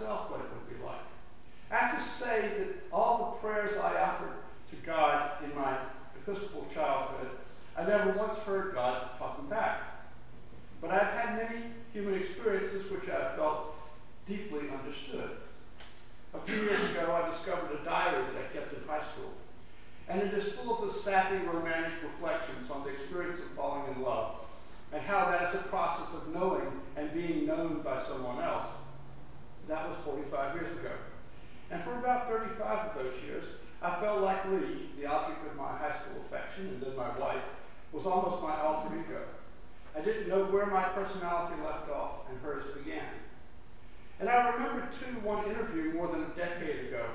myself what it would be like. I have to say that all the prayers I offered to God in my Episcopal childhood, I never once heard God talking back. But I've had many human experiences which I felt deeply understood. A few years ago, I discovered a diary that I kept in high school. And it is full of the sappy romantic reflections on the experience of falling in love and how that is a process of knowing and being known by someone else. That was 45 years ago. And for about 35 of those years, I felt like Lee, the object of my high school affection, and then my wife, was almost my alter ego. I didn't know where my personality left off and hers began. And I remember, too, one interview more than a decade ago.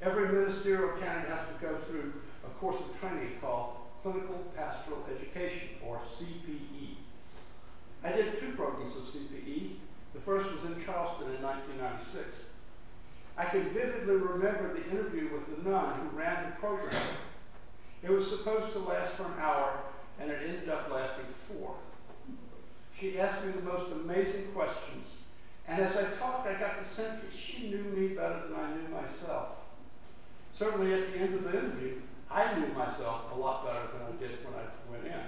Every ministerial candidate has to go through a course of training called Clinical Pastoral Education, or CPE. I did 2 programs of CPE. The first was in Charleston in 1996. I can vividly remember the interview with the nun who ran the program. It was supposed to last for an hour, and it ended up lasting 4. She asked me the most amazing questions, and as I talked, I got the sense that she knew me better than I knew myself. Certainly at the end of the interview, I knew myself a lot better than I did when I went in.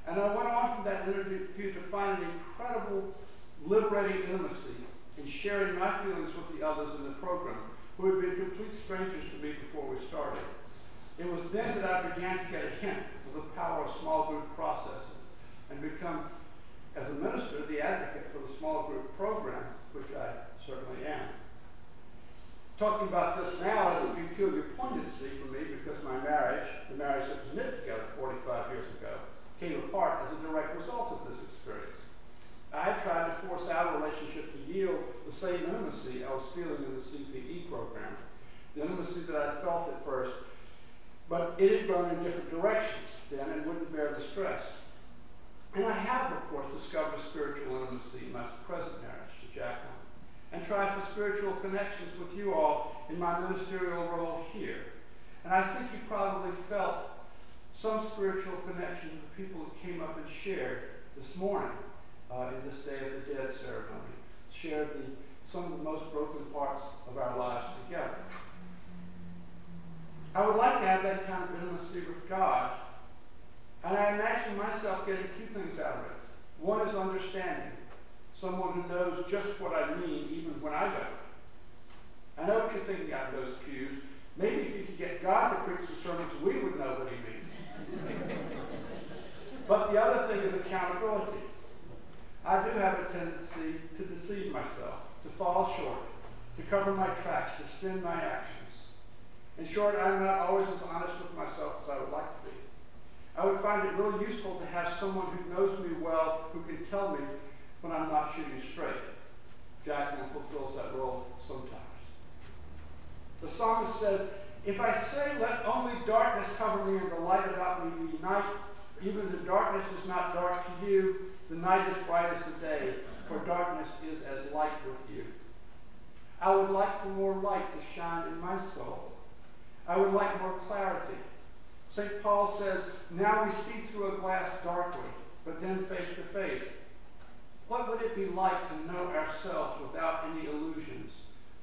And I went on from that interview to find an incredible, liberating intimacy in sharing my feelings with the others in the program, who had been complete strangers to me before we started. It was then that I began to get a hint of the power of small group processes and become, as a minister, the advocate for the small group program, which I certainly am. Talking about this now has a peculiar poignancy for me because my marriage, the marriage that was knit together 45 years ago, came apart as a direct result of this experience. I had tried to force our relationship to yield the same intimacy I was feeling in the CPE program, the intimacy that I felt at first, but it had grown in different directions then and wouldn't bear the stress. And I have, of course, discovered spiritual intimacy in my present marriage to Jacqueline, and tried for spiritual connections with you all in my ministerial role here. And I think you probably felt some spiritual connection with the people that came up and shared this morning in this Day of the Dead ceremony, shared some of the most broken parts of our lives together. I would like to have that kind of intimacy with God, and I imagine myself getting 2 things out of it. One is understanding, someone who knows just what I mean even when I don't. I know what you're thinking out of those pews. Maybe if you could get God to preach the sermons, we would know what he means. But the other thing is accountability. I do have a tendency to deceive myself, to fall short, to cover my tracks, to spin my actions. In short, I'm not always as honest with myself as I would like to be. I would find it really useful to have someone who knows me well, who can tell me when I'm not shooting straight. Jacqueline fulfills that role sometimes. The psalmist says, "If I say, let only darkness cover me and the light about me be night, even the darkness is not dark to you, the night is bright as the day, for darkness is as light with you." I would like for more light to shine in my soul. I would like more clarity. St. Paul says, now we see through a glass darkly, but then face to face. What would it be like to know ourselves without any illusions,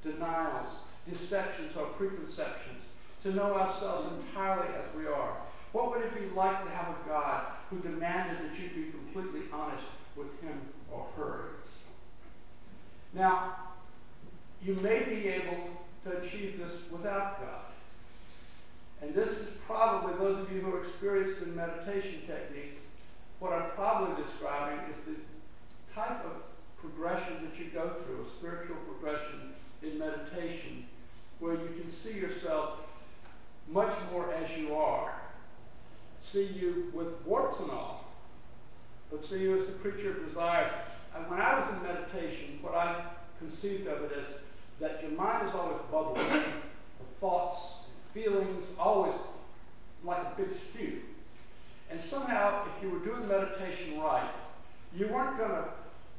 denials, deceptions, or preconceptions, to know ourselves entirely as we are? What would it be like to have a God who demanded that you be completely honest with him or her? Now, you may be able to achieve this without God. And this is probably, those of you who are experienced in meditation techniques, what I'm probably describing is the type of progression that you go through, a spiritual progression in meditation, where you can see yourself much more as you are. See you with warts and all, but see you as the creature of desire. And when I was in meditation, what I conceived of it as that your mind is always bubbling with thoughts, feelings, always like a big stew. And somehow, if you were doing meditation right, you weren't going to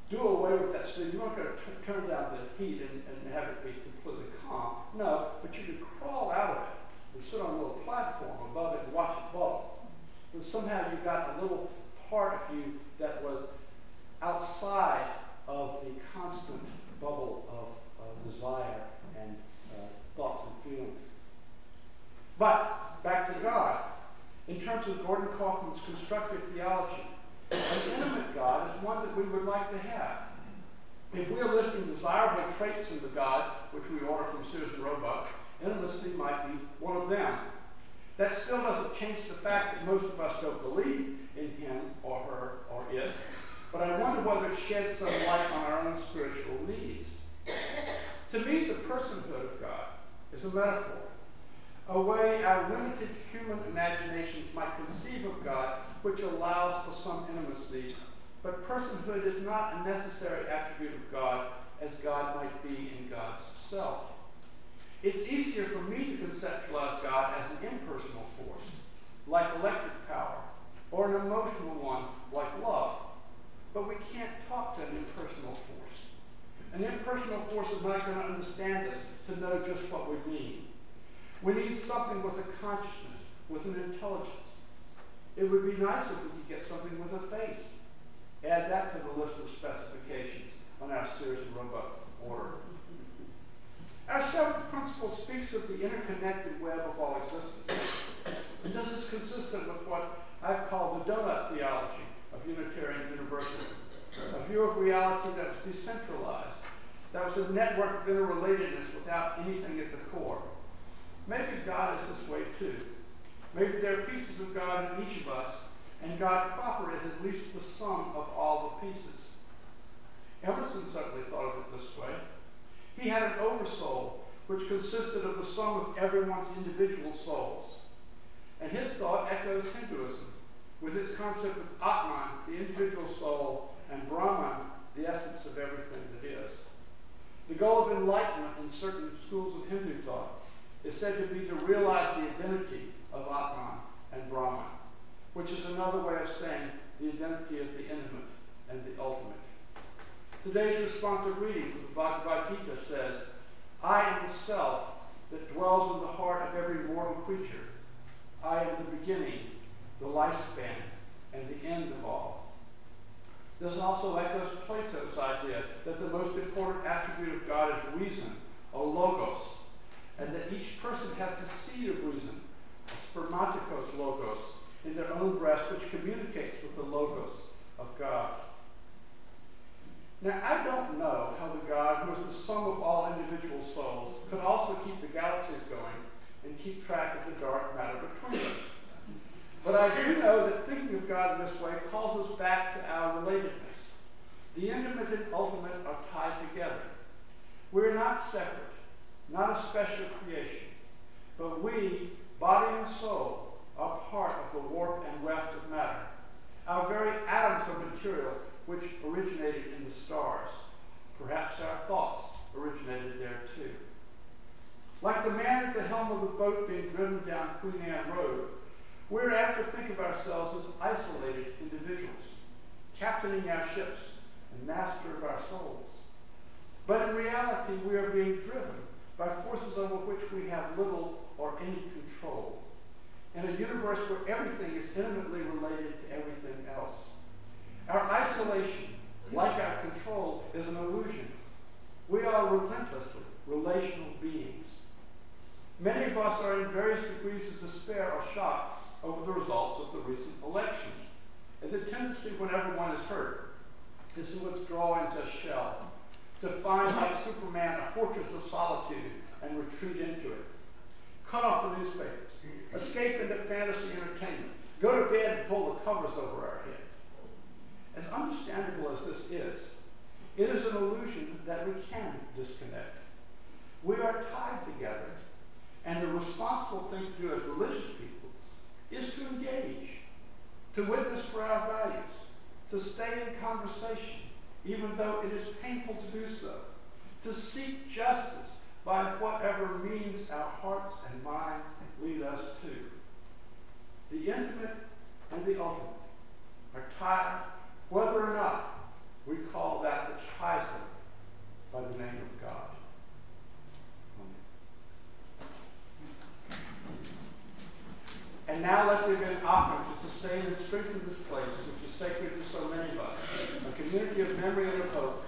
do away with that stew. You weren't going to turn down the heat and have it be completely calm. No, but you could crawl out of it and sit on a little platform above it and watch it bubble. And somehow you got a little part of you that was outside of the constant bubble of desire and thoughts and feelings. But, back to God. In terms of Gordon Kaufman's constructive theology, an intimate God is one that we would like to have. If we are listing desirable traits in the God, which we order from Sears and Roebuck, intimacy might be one of them. That still doesn't change the fact that most of us don't believe in him or her or it, but I wonder whether it sheds some light on our own spiritual needs. To me, the personhood of God is a metaphor, a way our limited human imaginations might conceive of God, which allows for some intimacy, but personhood is not a necessary attribute of God as God might be in God's self. It's easier for me to conceptualize God as an impersonal force, like electric power, or an emotional one, like love. But we can't talk to an impersonal force. An impersonal force is not going to understand us to know just what we mean. We need something with a consciousness, with an intelligence. It would be nice if we could get something with a face. Add that to the list of specifications on our Sears and Roebuck order. Our seventh principle speaks of the interconnected web of all existence. And this is consistent with what I've called the donut theology of Unitarian Universalism, a view of reality that was decentralized, that was a network of interrelatedness without anything at the core. Maybe God is this way too. Maybe there are pieces of God in each of us, and God proper is at least the sum of all the pieces. Emerson certainly thought of it this way. He had an oversoul, which consisted of the sum of everyone's individual souls. And his thought echoes Hinduism, with its concept of Atman, the individual soul, and Brahman, the essence of everything that is. The goal of enlightenment in certain schools of Hindu thought is said to be to realize the identity of Atman and Brahman, which is another way of saying the identity of the intimate and the ultimate. Today's responsive reading from the Bhagavad Gita says, I am the self that dwells in the heart of every mortal creature. I am the beginning, the lifespan, and the end of all. This also echoes Plato's idea that the most important attribute of God is reason, or logos, and that each person has the seed of reason, spermatikos logos, in their own breast, which communicates with the logos of God. Now, I don't know how the God who is the sum of all individual souls could also keep the galaxies going and keep track of the dark matter between us. But I do know that thinking of God in this way calls us back to our relatedness. The intimate and ultimate are tied together. We're not separate, not a special creation, but we, body and soul, are part of the warp and weft of matter. Our very atoms are material which originated in the stars. Perhaps our thoughts originated there too. Like the man at the helm of the boat being driven down Queen Anne Road, we're apt to think of ourselves as isolated individuals, captaining our ships and master of our souls. But in reality, we are being driven by forces over which we have little or any control, in a universe where everything is intimately related to everything else. Our isolation, like our control, is an illusion. We are relentlessly relational beings. Many of us are in various degrees of despair or shock over the results of the recent elections. And the tendency whenever one is hurt is to withdraw into a shell, to find, like Superman, a fortress of solitude and retreat into it. Cut off the newspapers, escape into fantasy entertainment, go to bed and pull the covers over our head. As understandable as this is, it is an illusion that we can disconnect. We are tied together, and the responsible thing to do as religious people is to engage, to witness for our values, to stay in conversation, even though it is painful to do so, to seek justice by whatever means our hearts and minds lead us to. The intimate and the ultimate are tied, whether or not we call that which ties them by the name of God. And now let there be an offering to sustain and strengthen this place, which is sacred to so many of us, a community of memory and of hope,